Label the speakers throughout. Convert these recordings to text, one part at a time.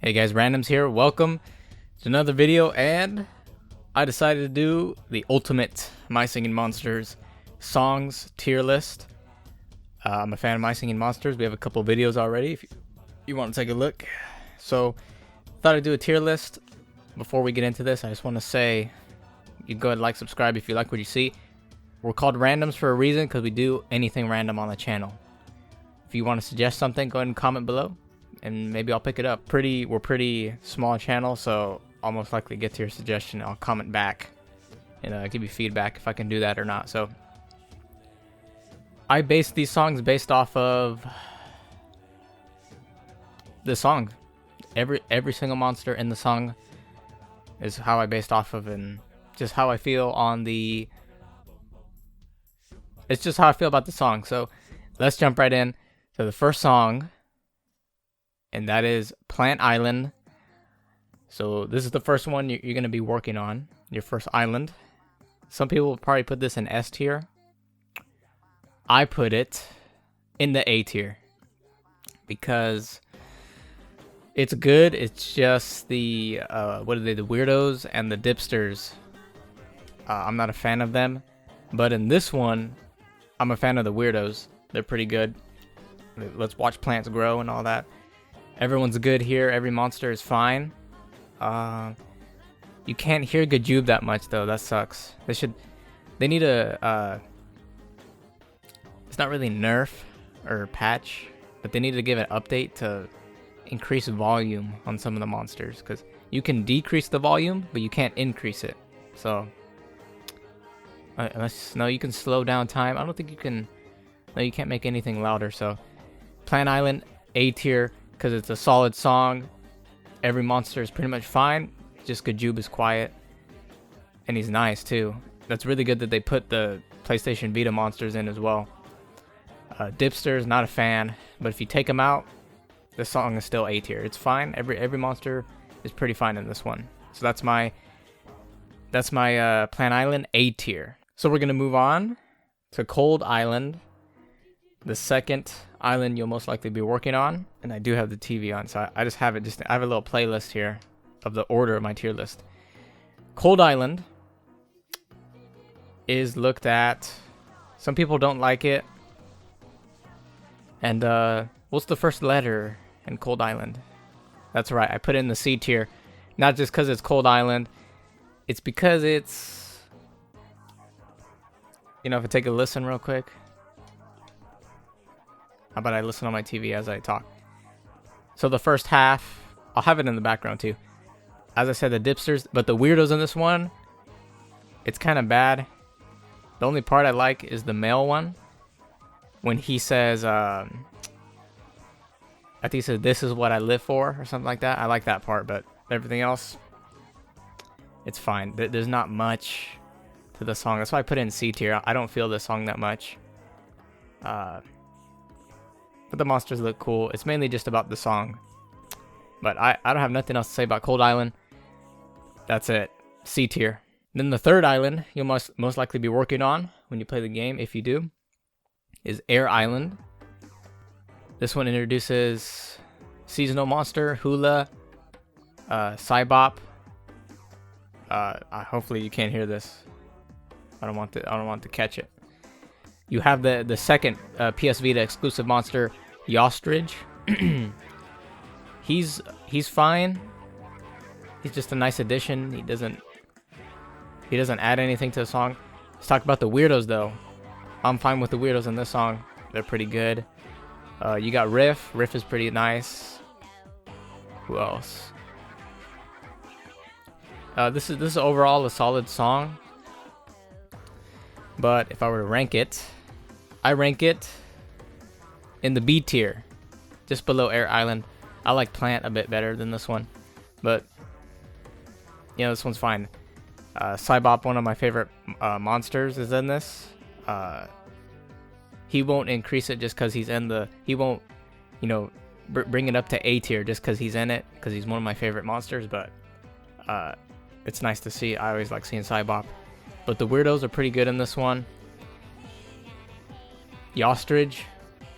Speaker 1: Hey guys, Randoms here. Welcome to another video, and I decided to do the ultimate My Singing Monsters songs tier list. I'm a fan of My Singing Monsters. We have a couple videos already if you want to take a look. So, thought I'd do a tier list. Before we get into this, I just want to say, you go ahead and like, subscribe if you like what you see. We're called Randoms for a reason because we do anything random on the channel. If you want to suggest something, go ahead and comment below, and maybe I'll pick it up. We're pretty small channel, so I'll most likely get to your suggestion. I'll comment back and give you feedback if I can do that or not. So I base these songs based off of the song. Every single monster in the song is how I based off of, and just how I feel on the. It's just how I feel about the song. So let's jump right in to the first song, and that is Plant Island. So this is the first one you're going to be working on, your first island. Some people will probably put this in S tier. I put it in the A tier because it's good. It's just the what are they? The weirdos and the dipsters. I'm not a fan of them, but in this one, I'm a fan of the weirdos. They're pretty good. Let's watch plants grow and all that. Everyone's good here. Every monster is fine. You can't hear Gajube that much though. That sucks. They need a. It's not really nerf or patch, but they need to give an update to increase volume on some of the monsters, because you can decrease the volume, but you can't increase it. So, no, you can slow down time. I don't think you can. No, you can't make anything louder. So, Plant Island A tier because it's a solid song. Every monster is pretty much fine. Just Gajube is quiet, and he's nice too. That's really good that they put the PlayStation Vita monsters in as well. Dipsters, not a fan, but if you take them out, the song is still A tier. It's fine. Every monster is pretty fine in this one. So that's my Plant Island A tier. So we're gonna move on to Cold Island, the second island you'll most likely be working on, and I do have the TV on, so I just have it. I have a little playlist here of the order of my tier list. Cold Island is looked at. Some people don't like it. And what's the first letter in Cold Island? That's right, I put it in the C tier. Not just because it's Cold Island. It's because it's... if I take a listen real quick. How about I listen on my TV as I talk? So the first half, I'll have it in the background too. As I said, the dipsters, but the weirdos in this one, it's kind of bad. The only part I like is the male one. When he says, I think he said, "This is what I live for," or something like that. I like that part, but everything else, it's fine. There's not much to the song. That's why I put it in C tier. I don't feel this song that much. But the monsters look cool. It's mainly just about the song. But I don't have nothing else to say about Cold Island. That's it. C tier. Then the third island you'll most likely be working on when you play the game, if you do, is Air Island. This one introduces seasonal monster, Hula, Cybop. Hopefully you can't hear this. I don't want to catch it. You have the second PS Vita exclusive monster, Ostrich. He's fine. He's just a nice addition. He doesn't add anything to the song. Let's talk about the weirdos though. I'm fine with the weirdos in this song. They're pretty good. You got Riff. Riff is pretty nice. Who else? This is overall a solid song. But if I were to rank it, I rank it in the B tier, just below Air Island. I like Plant a bit better than this one, but this one's fine. Cybop, one of my favorite monsters, is in this. He won't increase it just because he's in the. He won't, bring it up to A tier just because he's in it, because he's one of my favorite monsters. But it's nice to see. I always like seeing Cybop. But the weirdos are pretty good in this one. Ostrich,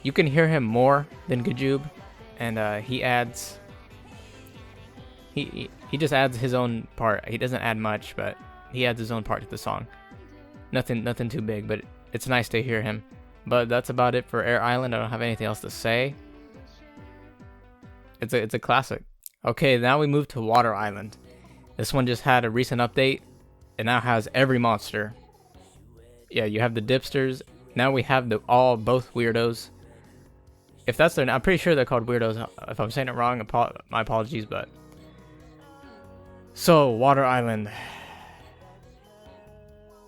Speaker 1: you can hear him more than Gajube, and he adds He just adds his own part. He doesn't add much, but he adds his own part to the song. Nothing too big, but it's nice to hear him. But that's about it for Air Island. I don't have anything else to say. It's a classic. Okay, now we move to Water Island. This one just had a recent update. It now has every monster. Yeah, you have the dipsters. Now we have both weirdos. If that's their, I'm pretty sure they're called weirdos. If I'm saying it wrong, my apologies. But so Water Island.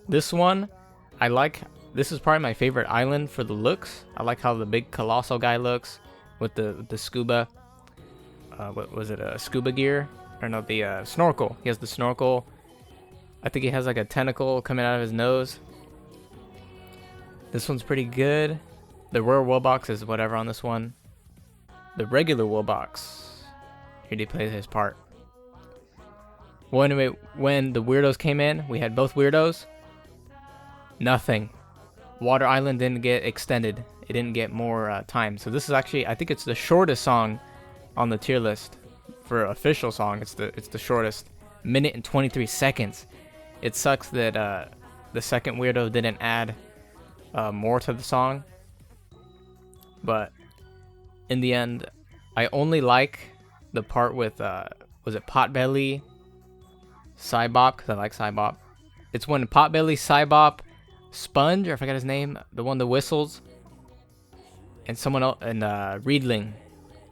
Speaker 1: This one, I like. This is probably my favorite island for the looks. I like how the big colossal guy looks with the scuba. What was it? Scuba gear? Or no, the snorkel. He has the snorkel. I think he has like a tentacle coming out of his nose. This one's pretty good. The rare Woolbox is whatever on this one. The regular Woolbox, here he plays his part. Well, anyway, when the weirdos came in, we had both weirdos. Nothing. Water Island didn't get extended. It didn't get more time. So this is actually, I think it's the shortest song on the tier list for official song. It's the shortest, minute and 23 seconds. It sucks that the second weirdo didn't add more to the song, but in the end, I only like the part with was it Potbelly, Cybop, because I like Cybop. It's when Potbelly, Cybop, Sponge, or I forgot his name, the one that whistles, and someone else, and Reedling.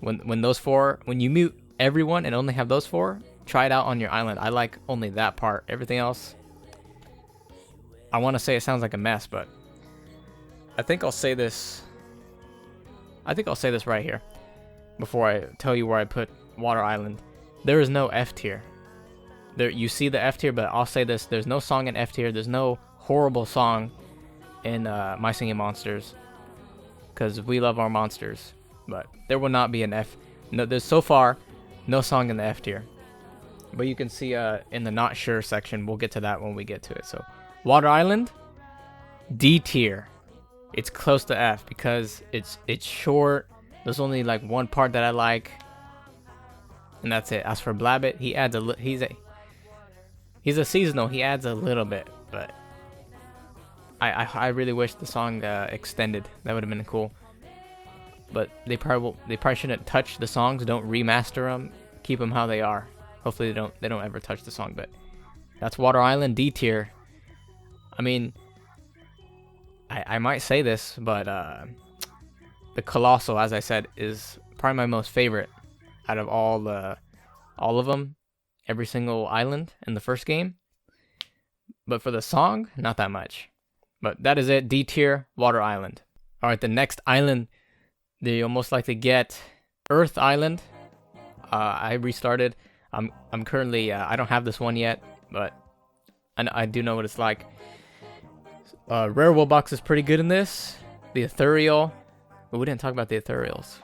Speaker 1: When those four, when you mute everyone and only have those four, try it out on your island. I like only that part. Everything else, I want to say it sounds like a mess, but I think I'll say this. I think I'll say this right here before I tell you where I put Water Island. There is no F tier. There, you see the F tier, but I'll say this: there's no song in F tier. There's no horrible song in My Singing Monsters, because we love our monsters. But there will not be an F. No, there's so far no song in the F tier. But you can see in the not sure section. We'll get to that when we get to it. So Water Island, D tier. It's close to F because it's short. There's only like one part that I like, and that's it. As for Blabbit, he adds he's a seasonal. He adds a little bit, but I really wish the song extended. That would have been cool. But they probably shouldn't touch the songs. Don't remaster them. Keep them how they are. Hopefully they don't ever touch the song. But that's Water Island, D tier. I mean, I might say this, but the Colossal, as I said, is probably my most favorite out of all of them. Every single island in the first game. But for the song, not that much. But that is it. D tier, Water Island. All right, the next island that you'll most likely get, Earth Island. I restarted. I'm currently I don't have this one yet, but I do know what it's like. Rare Woolbox is pretty good in this. The Ethereal. But we didn't talk about the Ethereals.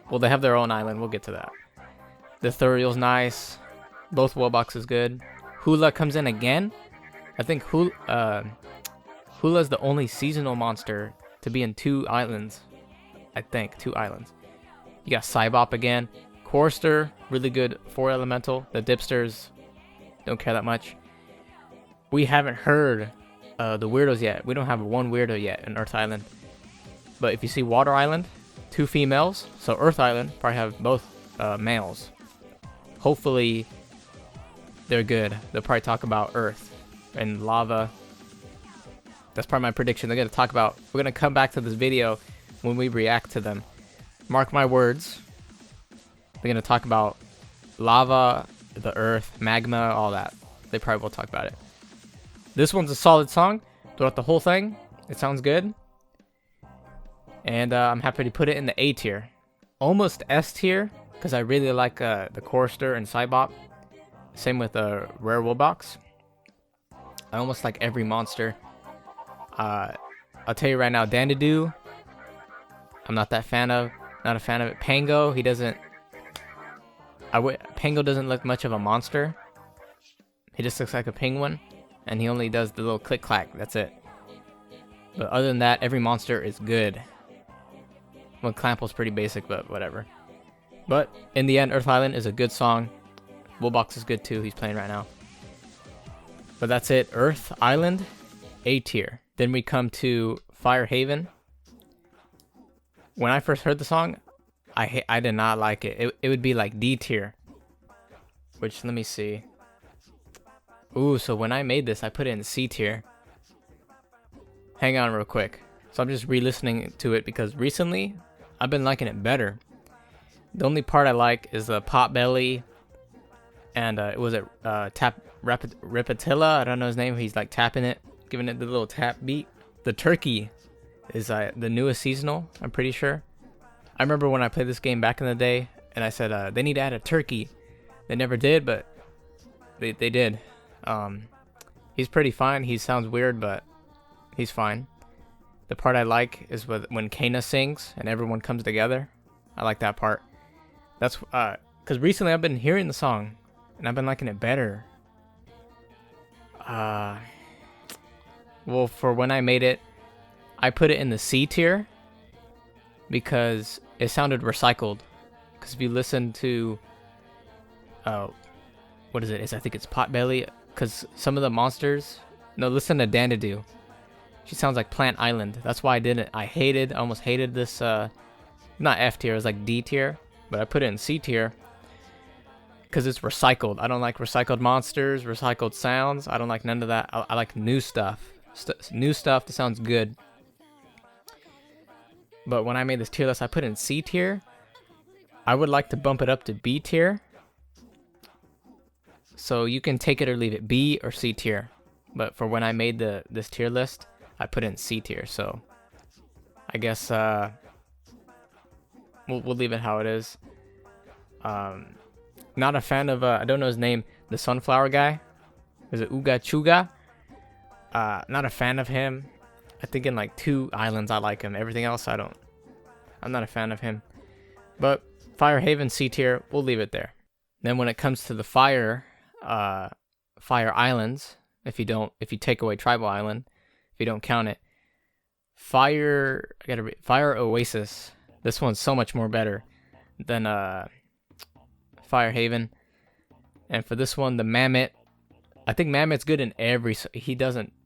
Speaker 1: Well, they have their own island. We'll get to that. The Ethereal's nice. Both Woolbox is good. Hula comes in again. I think Hula's the only seasonal monster to be in 2 islands. I think 2 islands. You got Cybop again. Corster, really good 4 elemental. The Dipsters, don't care that much. We haven't heard the weirdos yet. We don't have one weirdo yet in Earth Island. But if you see Water Island, 2 females. So Earth Island probably have both males. Hopefully they're good. They'll probably talk about Earth and lava. That's probably my prediction. They're going to talk about, we're going to come back to this video when we react to them. Mark my words. They're going to talk about lava, the Earth, magma, all that. They probably will talk about it. This one's a solid song throughout the whole thing. It sounds good. And I'm happy to put it in the A tier. Almost S tier, because I really like the Chorister and Cybop. Same with the Rare Woolbox. I almost like every monster. I'll tell you right now, Dandidoo, I'm not a fan of it. Pango, he doesn't. Pango doesn't look much of a monster. He just looks like a penguin, and he only does the little click clack. That's it. But other than that, every monster is good. Well, Clample's pretty basic, but whatever. But in the end, Earth Island is a good song. Woolbox is good too. He's playing right now. But that's it. Earth Island, A tier. Then we come to Fire Haven. When I first heard the song, I did not like it. It would be like D tier. Which, let me see. Ooh, so when I made this, I put it in C tier. Hang on real quick. So I'm just re-listening to it because recently I've been liking it better. The only part I like is the pot belly, and it was tap Repetilla. I don't know his name. He's like tapping it, giving it the little tap beat. The turkey is the newest seasonal, I'm pretty sure. I remember when I played this game back in the day, and I said they need to add a turkey. They never did, but they did. He's pretty fine. He sounds weird, but he's fine. The part I like is when Kana sings and everyone comes together. I like that part. That's because recently I've been hearing the song and I've been liking it better. Well, for when I made it, I put it in the C tier because it sounded recycled. Because if you listen to, what is it? I think it's Potbelly. Because some of the monsters, no, listen to Dandidoo. She sounds like Plant Island. That's why I didn't. I almost hated this. Not F tier. It was like D tier, but I put it in C tier because it's recycled. I don't like recycled monsters, recycled sounds. I don't like none of that. I like new stuff. New stuff that sounds good. But when I made this tier list, I put it in C tier. I would like to bump it up to B tier. So you can take it or leave it, B or C tier. But for when I made this tier list, I put it in C tier. So I guess we'll leave it how it is. Not a fan of I don't know his name, the sunflower guy. Is it Uga Chuga? Not a fan of him. I think in like 2 islands I like him. Everything else I don't. I'm not a fan of him. But Fire Haven C tier, we'll leave it there. Then when it comes to the fire islands, if you take away Tribal Island, if you don't count it, Fire Oasis. This one's so much more better than Fire Haven. And for this one, the Mammoth, I think Mammoth's good in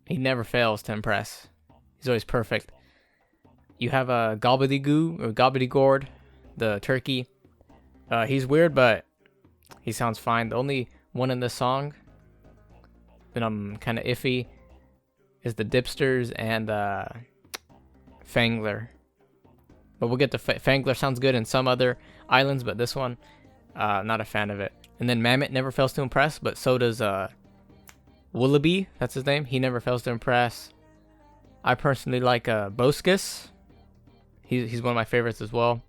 Speaker 1: he never fails to impress. He's always perfect. You have a Gobbledygord, the turkey. He's weird, but he sounds fine. The only one in this song that I'm kind of iffy is the Dipsters and Fangler. But we'll get to Fangler. Sounds good in some other islands, but this one, not a fan of it. And then Mammoth never fails to impress, but so does Willoughby. That's his name. He never fails to impress. I personally like Boskus. He's one of my favorites as well.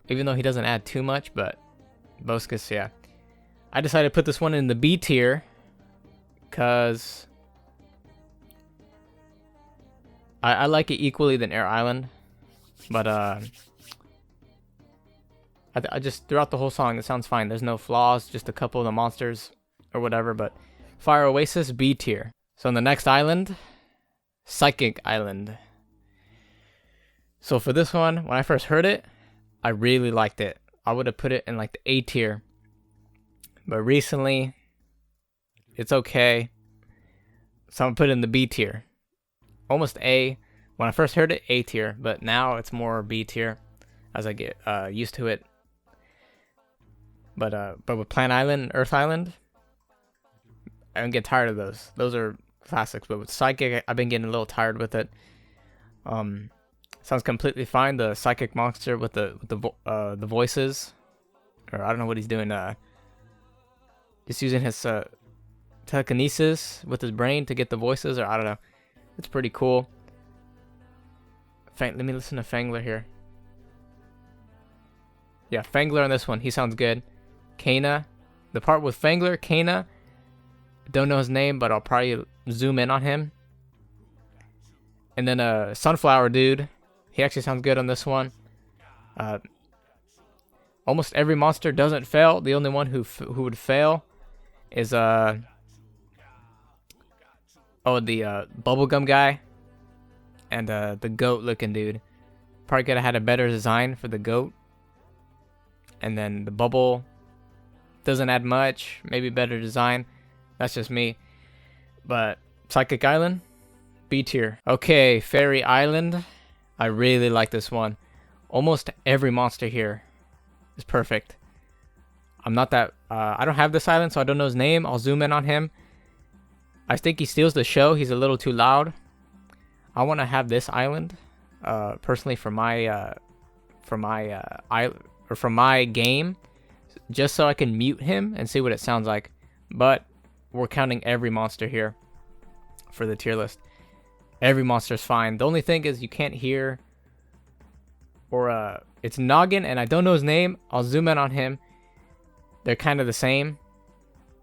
Speaker 1: Even though he doesn't add too much, but Boskus, yeah. I decided to put this one in the B tier because I like it equally than Air Island, but I just throughout the whole song it sounds fine. There's no flaws, just a couple of the monsters or whatever. But Fire Oasis B tier. So on the next island, Psychic Island. So for this one, when I first heard it, I really liked it. I would have put it in like the A tier. But recently, it's okay. So I'm gonna put it in the B tier. Almost A. When I first heard it, A tier. But now it's more B tier as I get used to it. But with Plant Island and Earth Island, I don't get tired of those. Those are classics. But with Psychic, I've been getting a little tired with it. Sounds completely fine. The psychic monster with the voices, or I don't know what he's doing. Just using his telekinesis with his brain to get the voices, or I don't know. It's pretty cool. Let me listen to Fangler here. Yeah, Fangler on this one. He sounds good. Kana, the part with Fangler, Kana. Don't know his name, but I'll probably zoom in on him. And then Sunflower dude. He actually sounds good on this one. Almost every monster doesn't fail. The only one who would fail is the bubblegum guy and the goat looking dude. Probably could have had a better design for the goat. And then the bubble Doesn't add much. Maybe better design. That's just me. But Psychic Island, B tier. Okay, Fairy Island. I really like this one. Almost every monster here is perfect. I'm not that... I don't have this island, so I don't know his name. I'll zoom in on him. I think he steals the show. He's a little too loud. I want to have this island, personally, for my game, just so I can mute him and see what it sounds like. But we're counting every monster here for the tier list. Every monster's fine. The only thing is you can't hear, or it's Noggin, and I don't know his name. I'll zoom in on him. They're kind of the same.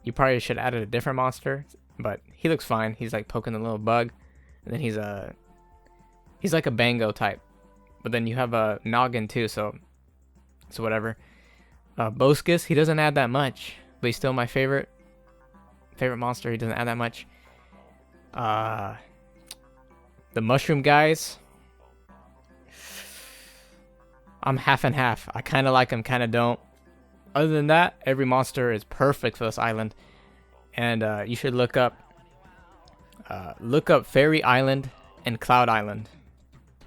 Speaker 1: You probably should add a different monster, but he looks fine. He's like poking the little bug, and then he's like a Bango type. But then you have a Noggin too, so whatever. Boskus, he doesn't add that much, but he's still my favorite monster. He doesn't add that much. The mushroom guys, I'm half and half. I kind of like them, kind of don't. Other than that, every monster is perfect for this island. And you should look up Fairy Island and Cloud Island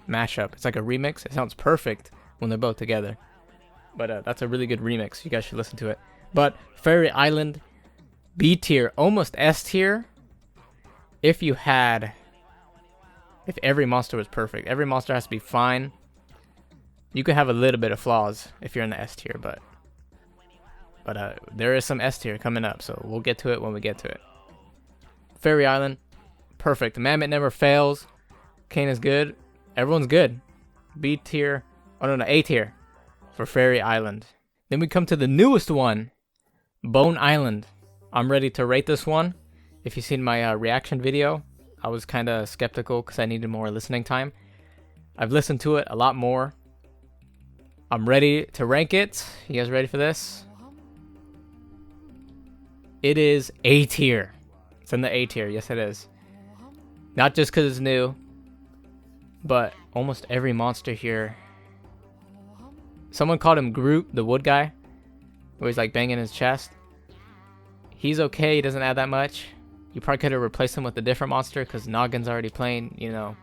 Speaker 1: mashup. It's like a remix. It sounds perfect when they're both together. But that's a really good remix. You guys should listen to it. But Fairy Island, B tier, almost S tier. If every monster was perfect. Every monster has to be fine. You could have a little bit of flaws if you're in the S tier, but there is some S tier coming up, so we'll get to it when we get to it. Fairy Island, perfect. Mammoth never fails. Kane is good. Everyone's good. B tier. Oh no, A tier for Fairy Island. Then we come to the newest one, Bone Island. I'm ready to rate this one. If you've seen my reaction video, I was kind of skeptical because I needed more listening time. I've listened to it a lot more. I'm ready to rank it. You guys ready for this? It is A tier. It's in the A tier. Yes, it is. Not just because it's new, but almost every monster here. Someone called him Groot, the wood guy, where he's like banging his chest. He's okay. He doesn't add that much. You probably could have replaced him with a different monster because Noggin's already playing, you know,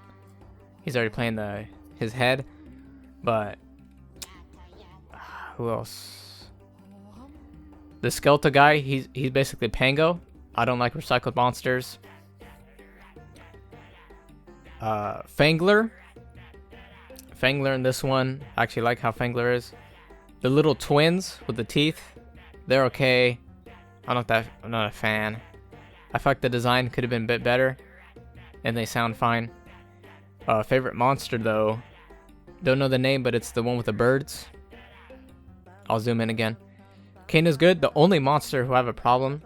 Speaker 1: he's already playing his head. But who else? The skeletal guy, he's basically Pango. I don't like recycled monsters. Fangler in this one, I actually like how Fangler is. The little twins with the teeth, they're okay. I'm not a fan. I feel like the design could have been a bit better, and they sound fine. Favorite monster though, don't know the name, but it's the one with the birds. I'll zoom in again. Kane is good. The only monster who I have a problem,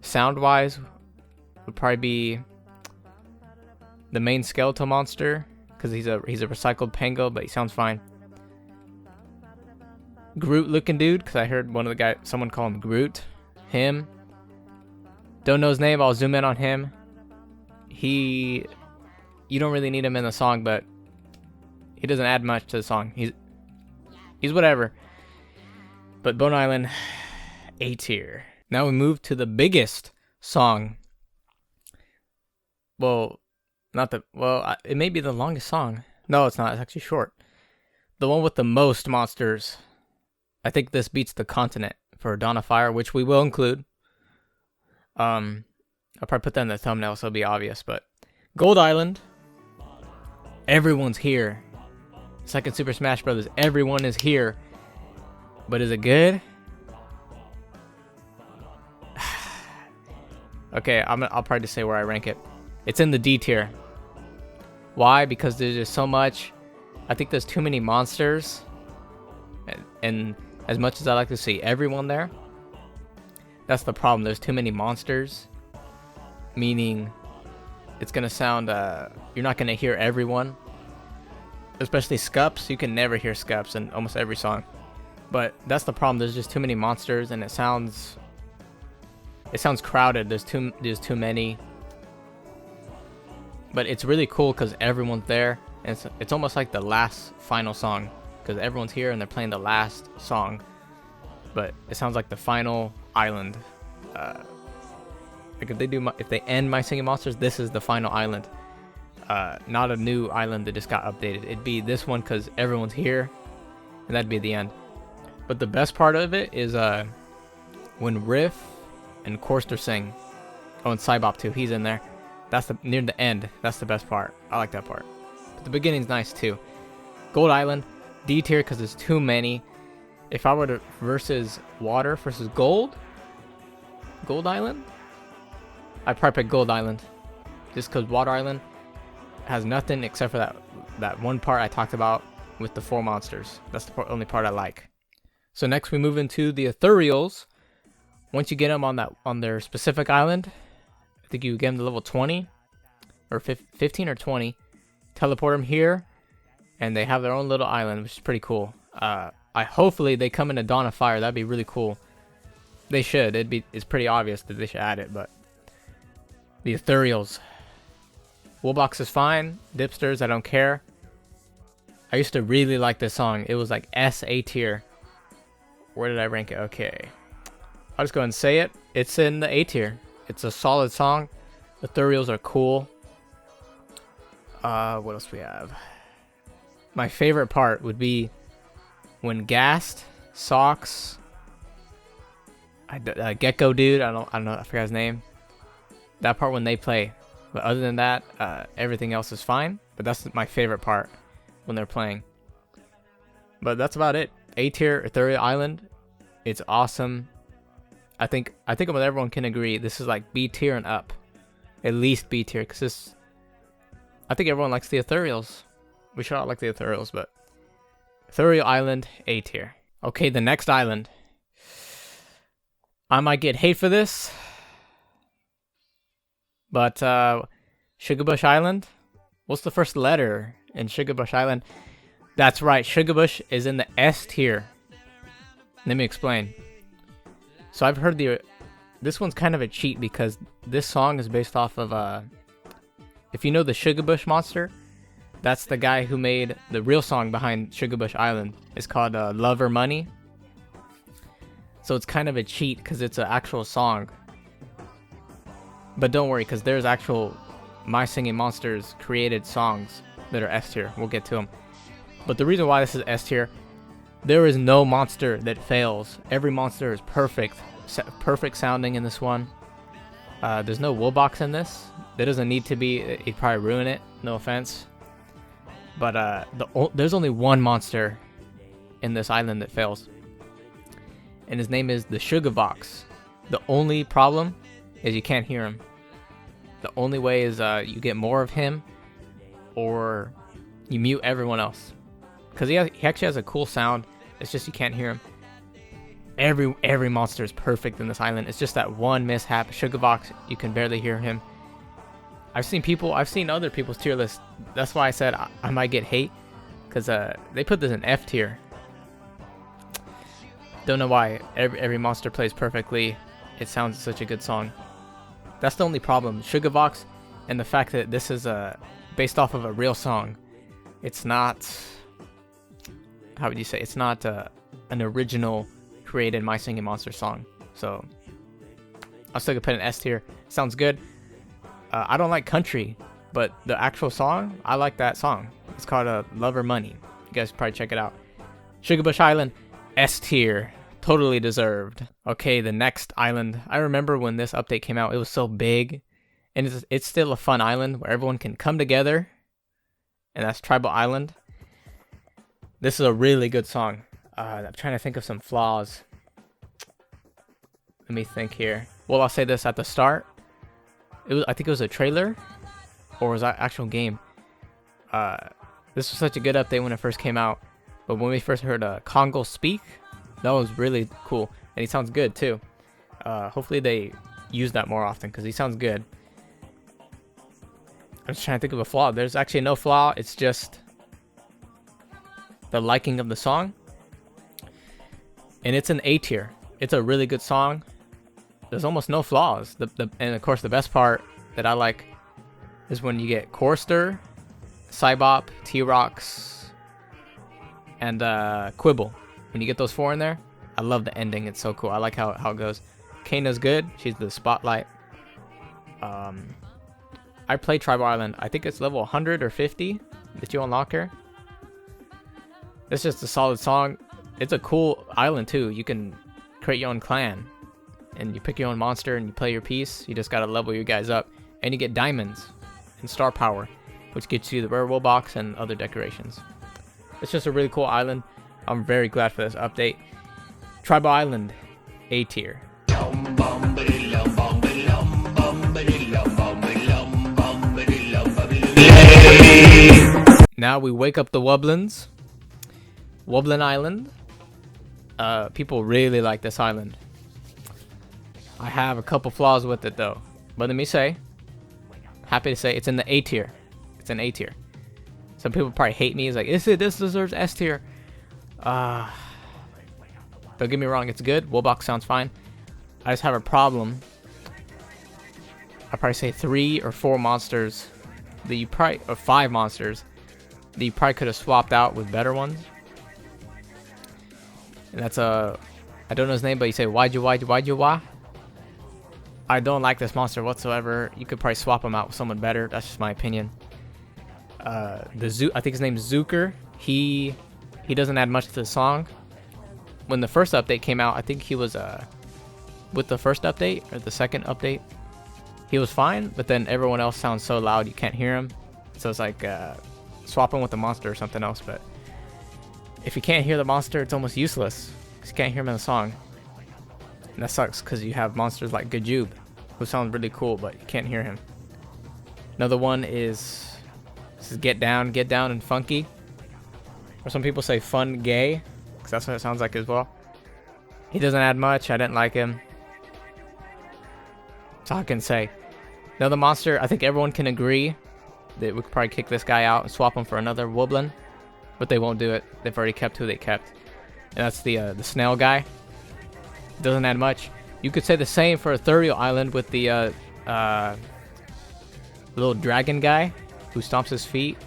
Speaker 1: sound-wise, would probably be the main skeletal monster, because he's a recycled Pango, but he sounds fine. Groot-looking dude, because I heard someone call him Groot. Him. Don't know his name. I'll zoom in on him. You don't really need him in the song, but he doesn't add much to the song. He's whatever. But Bone Island, A tier. Now we move to the biggest song. Well, it may be the longest song. No, it's not. It's actually short. The one with the most monsters. I think this beats The Continent for Donna Fire, which we will include. I'll probably put that in the thumbnail so it'll be obvious, but Gold Island. Everyone's here. Second Super Smash Brothers. Everyone is here. But is it good? Okay, I'll probably just say where I rank it. It's in the D tier. Why? Because there's just so much. I think there's too many monsters. And as much as I like to see everyone there, that's the problem. There's too many monsters. Meaning, it's going to sound, you're not going to hear everyone. Especially Scups. You can never hear Scups in almost every song. But that's the problem. There's just too many monsters, and it sounds crowded. There's too many. But it's really cool because everyone's there, and it's almost like the last final song because everyone's here and they're playing the last song. But it sounds like the final island. Like if they end My Singing Monsters, this is the final island. Not a new island that just got updated. It'd be this one because everyone's here, and that'd be the end. But the best part of it is when Riff and Corster sing. Oh, and Cybop too. He's in there. That's near the end. That's the best part. I like that part. But the beginning's nice too. Gold Island, D tier because there's too many. If I were to versus Water versus Gold Island, I'd probably pick Gold Island, just because Water Island has nothing except for that one part I talked about with the 4 monsters. That's the only part I like. So next we move into the Ethereals. Once you get them on their specific island, I think you get them to level 20 or 15 or 20. Teleport them here, and they have their own little island, which is pretty cool. Hopefully they come into Donna Fire. That'd be really cool. They should. It's pretty obvious that they should add it, but the Ethereals. Woolbox is fine. Dipsters, I don't care. I used to really like this song. It was like A tier. Where did I rank it? Okay. I'll just go ahead and say it. It's in the A tier. It's a solid song. Ethereals are cool. What else we have? My favorite part would be when Gast, Socks, Gecko dude, I don't know, I forgot his name. That part when they play. But other than that, everything else is fine. But that's my favorite part when they're playing. But that's about it. A tier, Ethereal Island. It's awesome. I think everyone can agree this is like B tier and up. At least B tier, because I think everyone likes the Ethereals. We should all like the Ethereals, but Ethereal Island, A tier. Okay, the next island. I might get hate for this, but Sugarbush Island. What's the first letter in Sugarbush Island? That's right, Sugarbush is in the S tier. Let me explain. So I've heard this one's kind of a cheat because this song is based off of if you know the Sugarbush monster, that's the guy who made the real song behind Sugarbush Island. It's called Love or Money. So it's kind of a cheat because it's an actual song. But don't worry, because there's actual My Singing Monsters created songs that are S tier. We'll get to them. But the reason why this is S tier, there is no monster that fails. Every monster is perfect. Perfect sounding in this one. There's no Woolbox in this. There doesn't need to be. It'd probably ruin it. No offense. But there's only one monster in this island that fails. And his name is the Sugarbox. The only problem is you can't hear him. The only way is you get more of him or you mute everyone else. Because he actually has a cool sound. It's just you can't hear him. Every monster is perfect in this island. It's just that one mishap. Sugarbox, you can barely hear him. I've seen other people's tier list. That's why I said I might get hate. Because they put this in F tier. Don't know why. Every monster plays perfectly. It sounds such a good song. That's the only problem. Sugarbox and the fact that this is based off of a real song. It's not... How would you say? It's not an original created My Singing Monster song. So I'll still put an S tier. Sounds good. I don't like country, but the actual song, I like that song. It's called Love or Money. You guys probably check it out. Sugarbush Island, S tier. Totally deserved. Okay, the next island. I remember when this update came out, it was so big. And it's still a fun island where everyone can come together. And that's Tribal Island. This is a really good song. I'm trying to think of some flaws. Let me think here. Well, I'll say this at the start. I think it was a trailer. Or was that actual game? This was such a good update when it first came out. But when we first heard Congo speak, that was really cool. And he sounds good too. Hopefully they use that more often because he sounds good. I'm just trying to think of a flaw. There's actually no flaw. It's just the liking of the song. And it's an A tier. It's a really good song. There's almost no flaws. And of course the best part that I like is when you get Corster, Cybop, T-Rox, and Quibble. When you get those 4 in there, I love the ending. It's so cool. I like how it goes. Kana's good. She's the spotlight. I play Tribal Island. I think it's level 100 or 50 that you unlock her. It's just a solid song. It's a cool island too. You can create your own clan, and you pick your own monster and you play your piece. You just gotta level your guys up, and you get diamonds and star power, which gets you the rare wool box and other decorations. It's just a really cool island. I'm very glad for this update. Tribal Island, A tier. Now we wake up the Wublins. Wublin Island. People really like this island. I have a couple flaws with it though, but let me say, happy to say it's in the A tier. It's an A tier. Some people probably hate me. It's like, this deserves S tier. Don't get me wrong, it's good. Woolbox sounds fine. I just have a problem. I'd probably say 3 or 4 monsters that you probably, or 5 monsters that you probably could have swapped out with better ones. And that's I don't know his name, but you say why? I don't like this monster whatsoever. You could probably swap him out with someone better. That's just my opinion. I think his name's Zucker. He doesn't add much to the song. When the first update came out, I think he was with the first update or the second update, he was fine, but then everyone else sounds so loud you can't hear him. So it's like swap him with a monster or something else. But if you can't hear the monster, it's almost useless because you can't hear him in the song. And that sucks because you have monsters like Gajube, who sounds really cool, but you can't hear him. Another one is Get Down and Funky. Or some people say Fun Gay, because that's what it sounds like as well. He doesn't add much. I didn't like him. That's all I can say. Another monster, I think everyone can agree that we could probably kick this guy out and swap him for another Wublin. But they won't do it. They've already kept who they kept. And that's the snail guy. Doesn't add much. You could say the same for Ethereal Island with the little dragon guy who stomps his feet.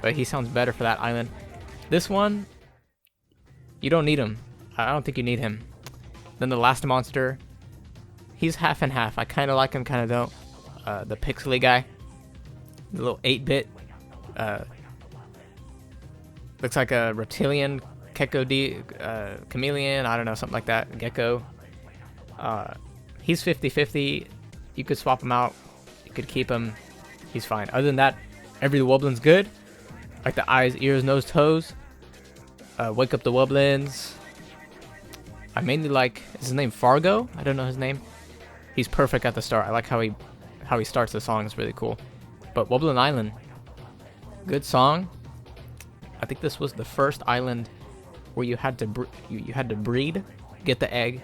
Speaker 1: But he sounds better for that island. This one, you don't need him. I don't think you need him. Then the last monster, he's half and half. I kind of like him, kind of don't. The pixely guy. The little 8-bit. Looks like a reptilian, chameleon, I don't know, something like that. Gecko. He's 50-50. You could swap him out. You could keep him. He's fine. Other than that, every Wublin's good. Like the eyes, ears, nose, toes. Wake up the Wublins. I mainly like, is his name Fargo? I don't know his name. He's perfect at the start. I like how he starts the song. It's really cool. But Wublin Island, good song. I think this was the first island where you had to you had to breed, get the egg,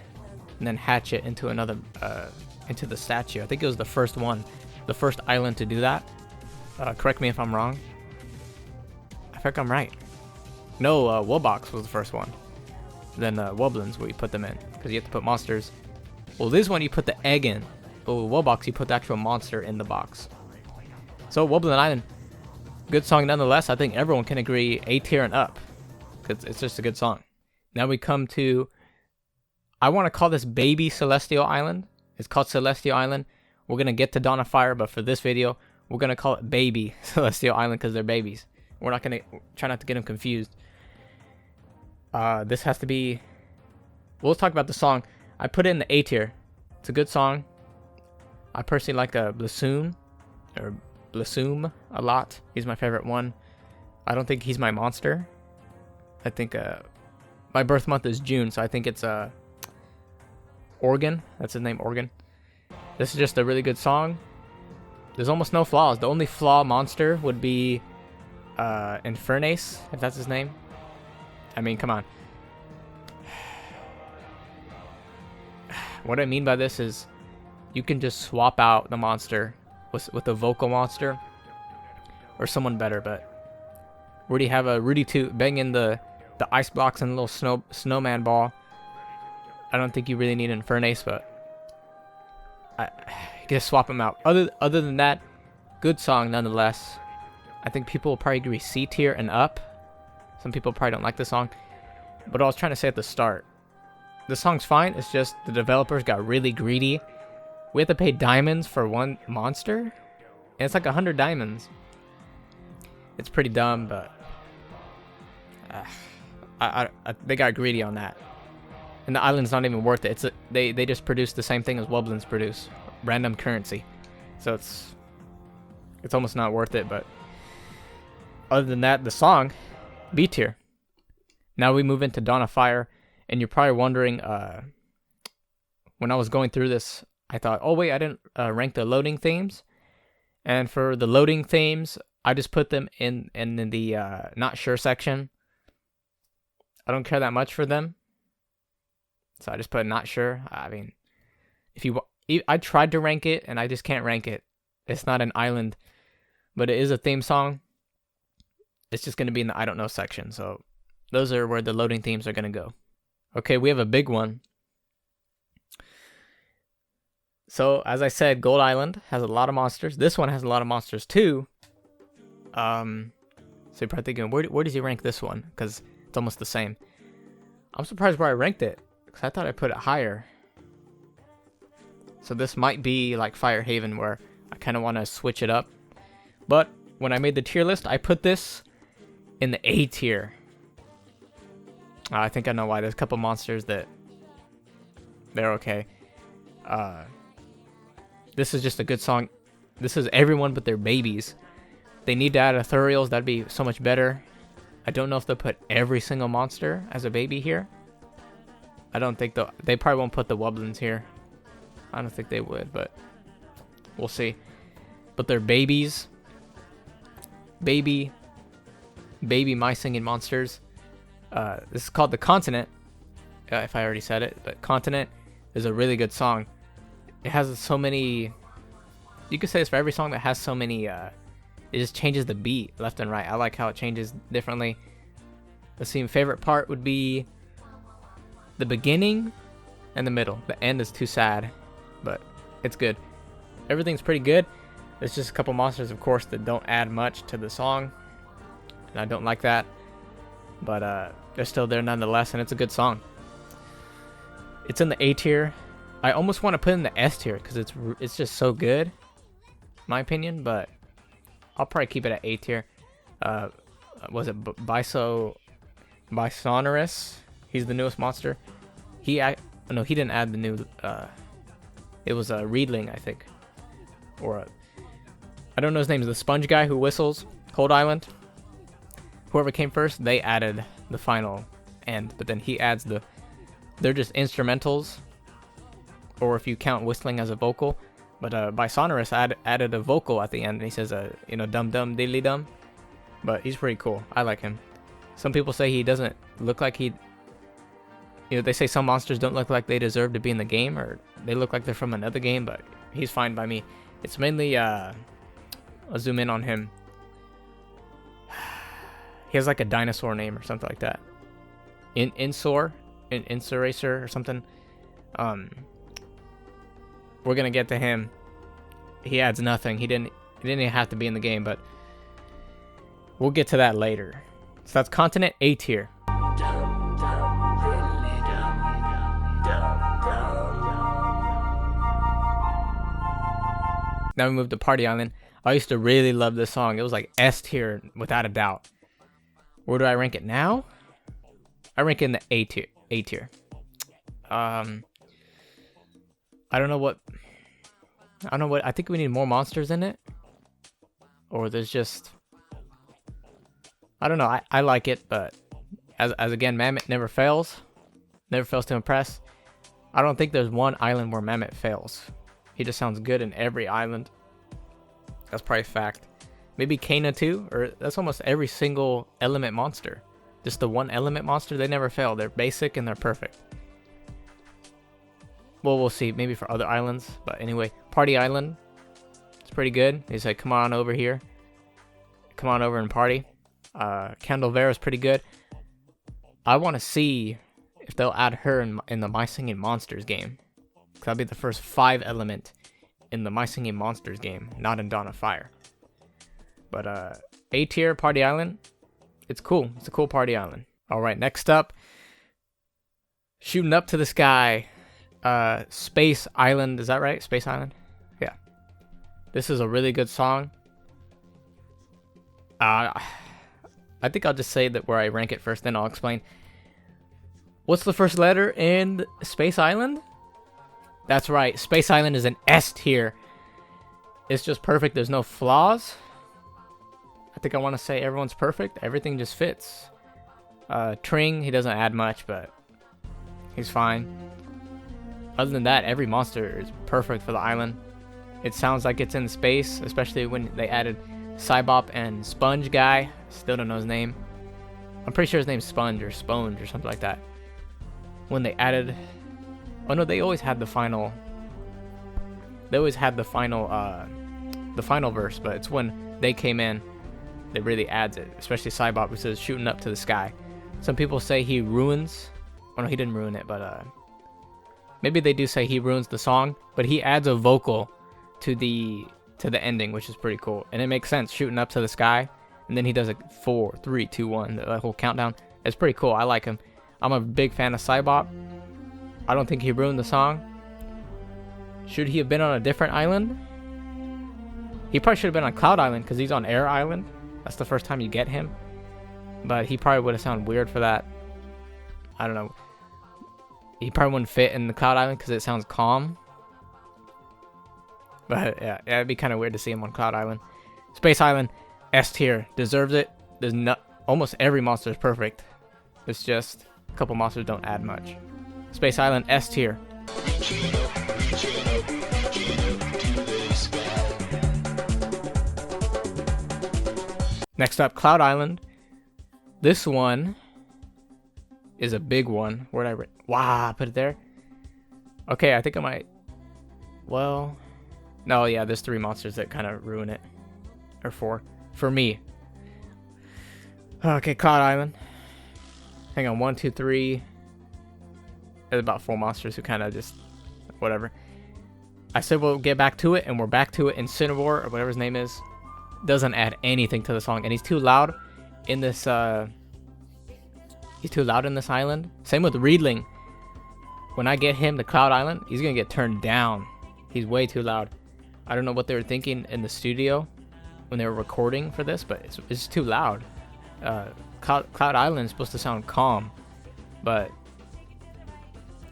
Speaker 1: and then hatch it into another into the statue. I think it was the first one, the first island to do that. Correct me if I'm wrong. I think I'm right. No, Woolbox was the first one. Then Wublins, where you put them in, because you have to put monsters. Well, this one you put the egg in, but with Woolbox you put the actual monster in the box. So Wublin Island, good song nonetheless. I think everyone can agree A tier and up, because it's just a good song. Now we come to, I want to call this Baby Celestial Island. It's called Celestial Island. We're gonna get to Donna Fire, but for this video, we're gonna call it Baby Celestial Island because they're babies. We're not gonna try not to get them confused. This has to be. Well, let's talk about the song. I put it in the A tier. It's a good song. I personally like Blasoon a lot. He's my favorite one. I don't think he's my monster. I think my birth month is June, so I think it's Organ. That's his name, Organ. This is just a really good song. There's almost no flaws. The only flaw monster would be Infernace, if that's his name. I mean, come on. What I mean by this is you can just swap out the monster with a vocal monster or someone better, but we already have a Rudy 2 banging the ice blocks and a little snowman ball. I don't think you really need Infernace, but you can just swap them out. Other than that, good song nonetheless. I think people will probably agree C tier and up. Some people probably don't like the song, but I was trying to say at the start, The song's fine. It's just the developers got really greedy. We have to pay diamonds for one monster, and it's like 100 diamonds. It's pretty dumb, but they got greedy on that. And the island's not even worth it. They just produce the same thing as Wublins produce, random currency. So it's almost not worth it. But other than that, the song, B tier. Now we move into Donna Fire, and you're probably wondering, when I was going through this, I thought, oh wait, I didn't rank the loading themes. And for the loading themes, I just put them in the not sure section. I don't care that much for them, so I just put not sure. I mean, I tried to rank it, and I just can't rank it. It's not an island, but it is a theme song. It's just going to be in the I don't know section, so those are where the loading themes are going to go. Okay, we have a big one. So, as I said, Gold Island has a lot of monsters. This one has a lot of monsters too. So you're probably thinking, where does he rank this one? Because it's almost the same. I'm surprised where I ranked it, because I thought I put it higher. So this might be like Fire Haven, where I kind of want to switch it up. But when I made the tier list, I put this in the A tier. I think I know why. There's a couple monsters that they're okay. This is just a good song. This is everyone but their babies. They need to add Ethereals. That'd be so much better. I don't know if they'll put every single monster as a baby here. I don't think they probably won't put the Wublins here. I don't think they would, but we'll see. But they're babies. Baby My Singing Monsters. This is called The Continent. If I already said it, but Continent is a really good song. It has so many. You could say this for every song that has so many. It just changes the beat left and right. I like how it changes differently. Let's see. My favorite part would be the beginning and the middle. The end is too sad, but it's good. Everything's pretty good. There's just a couple monsters, of course, that don't add much to the song, and I don't like that. But they're still there nonetheless, and it's a good song. It's in the A tier. I almost want to put it in the S tier because it's just so good, in my opinion. But I'll probably keep it at A tier. Was it Bisonorous? He's the newest monster. No, he didn't add the new. It was a Reedling, I think, or I don't know his name. The sponge guy who whistles. Cold Island. Whoever came first, they added the final end, but then he adds they're just instrumentals, or if you count whistling as a vocal. But Bisonorous added a vocal at the end, and he says, dum dum diddly dum. But he's pretty cool. I like him. Some people say he doesn't look like they say some monsters don't look like they deserve to be in the game, or they look like they're from another game, but he's fine by me. It's mainly, I'll zoom in on him. He has like a dinosaur name or something like that. Insuracer or something. We're gonna get to him. He adds nothing. He didn't even have to be in the game, but we'll get to that later. So that's Continent A tier. Now we move to Party Island. I used to really love this song. It was like S tier without a doubt. Where do I rank it now? I rank it in the A tier. I don't know what. I think we need more monsters in it. Or there's just. I don't know. I like it, but as again, Mammoth never fails. Never fails to impress. I don't think there's one island where Mammoth fails. He just sounds good in every island. That's probably a fact. Maybe Kana too, or that's almost every single element monster. Just the one element monster, they never fail. They're basic and they're perfect. Well, we'll see. Maybe for other islands. But anyway, Party Island. It's pretty good. He's like, come on over here. Come on over and party. Candlevera is pretty good. I want to see if they'll add her in the My Singing Monsters game. Because that'll be the first 5 element in the My Singing Monsters game, not in Donna Fire. But A tier Party Island, it's cool. It's a cool party island. All right, next up, Shooting Up to the Sky. Space Island. Is that right? Space Island? Yeah. This is a really good song. I think I'll just say that where I rank it first, then I'll explain. What's the first letter in Space Island? That's right. Space Island is an S tier. It's just perfect. There's no flaws. I think I want to say everyone's perfect. Everything just fits. Tring, he doesn't add much, but he's fine. Other than that, every monster is perfect for the island. It sounds like it's in space, especially when they added Cybop and Sponge guy. Still don't know his name. I'm pretty sure his name's Sponge or Sponge or something like that. When they added... Oh no, they always had the final... They always had the final verse, but it's when they came in that really adds it. Especially Cybop, who says shooting up to the sky. Some people say he ruins... Oh no, he didn't ruin it, but maybe they do say he ruins the song, but he adds a vocal to the ending, which is pretty cool. And it makes sense, shooting up to the sky. And then he does a 4, 3, 2, 1, the whole countdown. It's pretty cool. I like him. I'm a big fan of Cybop. I don't think he ruined the song. Should he have been on a different island? He probably should have been on Cloud Island because he's on Air Island. That's the first time you get him. But he probably would have sounded weird for that. I don't know. He probably wouldn't fit in the Cloud Island because it sounds calm. But yeah, it'd be kind of weird to see him on Cloud Island. Space Island, S tier, deserves it. There's almost every monster is perfect. It's just a couple monsters don't add much. Space Island, S tier. Next up, Cloud Island. This one is a big one. Where'd I write? Wow, I put it there. Okay, I think I might. Well, no, yeah, there's 3 monsters that kind of ruin it, or 4 for me. Okay, Cloud Island. Hang on, 1, 2, 3. There's about 4 monsters who kind of just whatever. I said we'll get back to it, and we're back to it. Incineroar, or whatever his name is, doesn't add anything to the song, and he's too loud in this. He's too loud in this island. Same with Reedling. When I get him to Cloud Island, he's gonna get turned down. He's way too loud. I don't know what they were thinking in the studio when they were recording for this, but it's too loud. Cloud Island is supposed to sound calm, but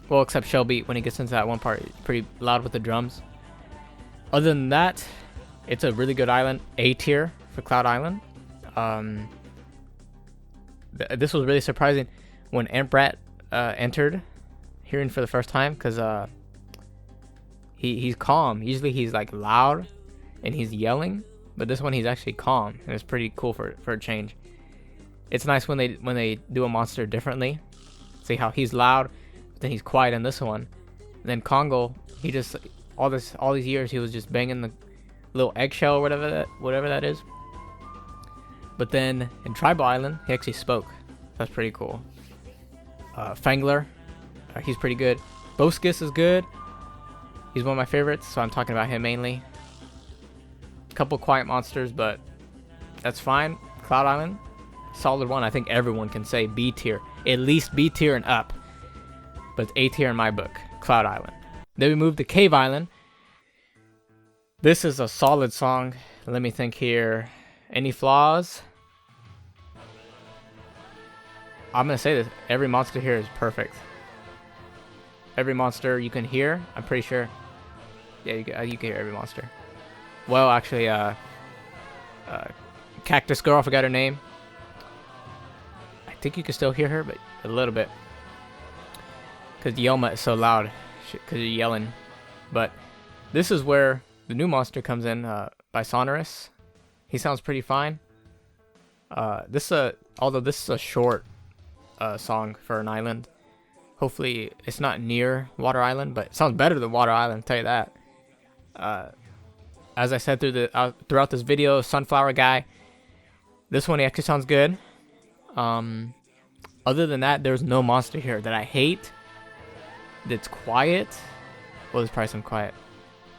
Speaker 1: well, except Shelby when he gets into that one part, he's pretty loud with the drums. Other than that, it's a really good island. A tier for Cloud Island. This was really surprising when Amprat entered, hearing for the first time, because he's calm. Usually he's like loud and he's yelling, but this one he's actually calm, and it's pretty cool for a change. It's nice when they do a monster differently. See how he's loud, but then he's quiet in this one. And then Congo, he just all these years he was just banging the little eggshell or whatever that is. But then in Tribal Island, he actually spoke. That's pretty cool. Fangler, he's pretty good. Boskus is good. He's one of my favorites, so I'm talking about him mainly. A couple quiet monsters, but that's fine. Cloud Island, solid one. I think everyone can say B tier. At least B tier and up. But it's A tier in my book. Cloud Island. Then we move to Cave Island. This is a solid song. Let me think here. Any flaws? I'm going to say this. Every monster here is perfect. Every monster you can hear. I'm pretty sure. Yeah, you can hear every monster. Well, actually, Cactus Girl, I forgot her name. I think you can still hear her, but a little bit. Because Yelma is so loud. Because you're yelling. But this is where the new monster comes in by Sonorous. He sounds pretty fine. Although this is a short song for an island. Hopefully it's not near Water Island, but it sounds better than Water Island, I'll tell you that. As I said throughout this video, Sunflower Guy, this one actually sounds good. Other than that, there's no monster here that I hate. That's quiet. Well, there's probably some quiet.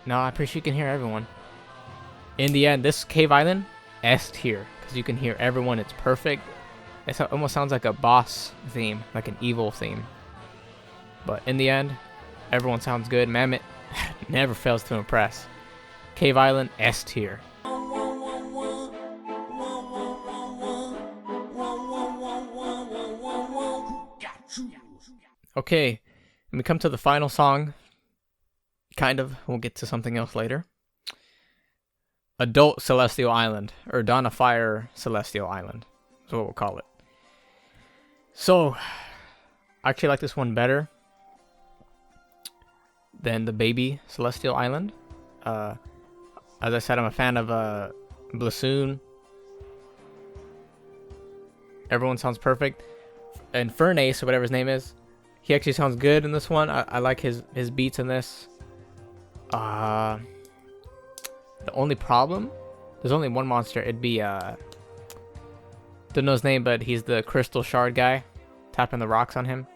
Speaker 1: No, I'm pretty sure you can hear everyone. In the end, this Cave Island, S tier, because you can hear everyone. It's perfect. It almost sounds like a boss theme, like an evil theme. But in the end, everyone sounds good. Mammoth never fails to impress. Cave Island, S tier. Okay, and we come to the final song. Kind of. We'll get to something else later. Adult Celestial Island, or Donna Fire Celestial Island, is what we'll call it. So, I actually like this one better than the baby Celestial Island. As I said, I'm a fan of Blasoon. Everyone sounds perfect. And Furnace, or whatever his name is, he actually sounds good in this one. I like his beats in this. The only problem, there's only one monster. It'd be don't know his name, but he's the crystal shard guy, tapping the rocks on him.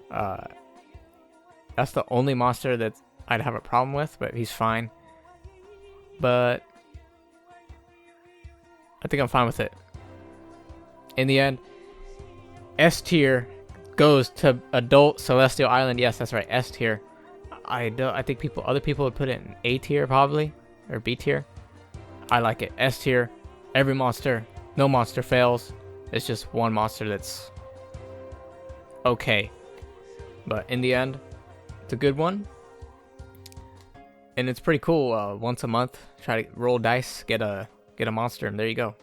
Speaker 1: That's the only monster that I'd have a problem with, but he's fine. But I think I'm fine with it. In the end, S tier goes to Adult Celestial Island. Yes, that's right, S tier. I think other people would put it in A tier probably, or B tier. I like it. S tier. Every monster, no monster fails. It's just one monster that's okay. But in the end, it's a good one. And it's pretty cool. Once a month, try to roll dice, get a monster, and there you go.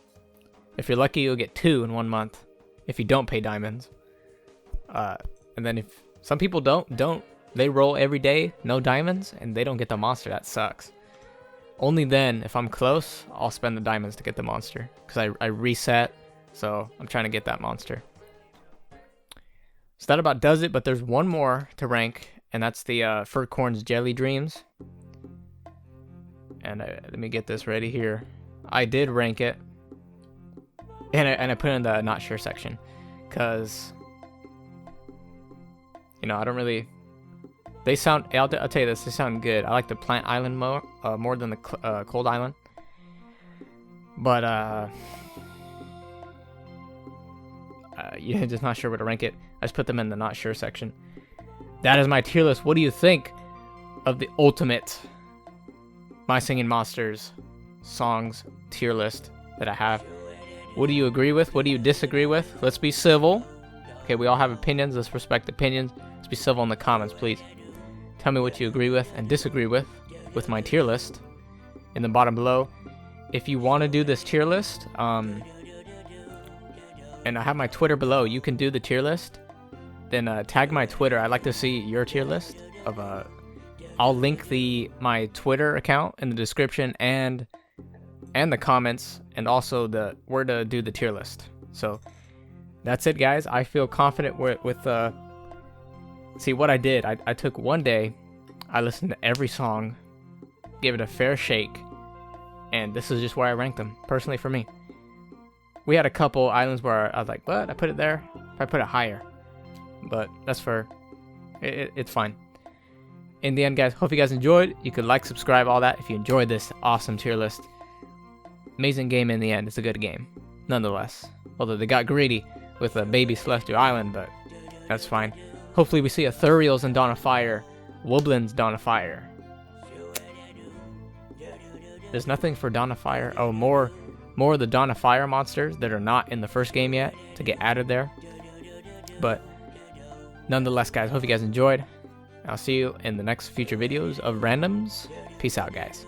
Speaker 1: If you're lucky, you'll get 2 in 1 month. If you don't pay diamonds. And then if some people don't, they roll every day, no diamonds, and they don't get the monster. That sucks. Only then, if I'm close, I'll spend the diamonds to get the monster. Because I reset, so I'm trying to get that monster. So that about does it, but there's one more to rank, and that's the Furcorn's Jelly Dreams. And let me get this ready here. I did rank it, and I put it in the not sure section, because, you know, I don't really... They sound, I'll tell you this, they sound good. I like the Plant Island more than the Cold Island. But, yeah, just not sure where to rank it. I just put them in the not sure section. That is my tier list. What do you think of the ultimate My Singing Monsters songs tier list that I have? What do you agree with? What do you disagree with? Let's be civil. Okay, we all have opinions. Let's respect opinions. Let's be civil in the comments, please. Tell me what you agree with and disagree with my tier list in the bottom below. If you want to do this tier list, and I have my Twitter below, you can do the tier list. Then tag my Twitter. I'd like to see your tier list of I'll link my Twitter account in the description and the comments, and also where to do the tier list. So that's it, guys. I feel confident with see what I did. I took one day, I listened to every song, gave it a fair shake, and this is just where I ranked them personally for me. We had a couple islands where I was like, what? I put it there. I put it higher, but that's for it's fine. In the end, guys, hope you guys enjoyed. You could like, subscribe, all that if you enjoyed this awesome tier list. Amazing game in the end. It's a good game, nonetheless. Although they got greedy with a baby Celestial Island, but that's fine. Hopefully we see a Thuriel's and Donna Fire, Wooblin's Donna Fire. There's nothing for Donna Fire. Oh, more of the Donna Fire monsters that are not in the first game yet to get added there. But nonetheless, guys, hope you guys enjoyed. I'll see you in the next future videos of randoms. Peace out, guys.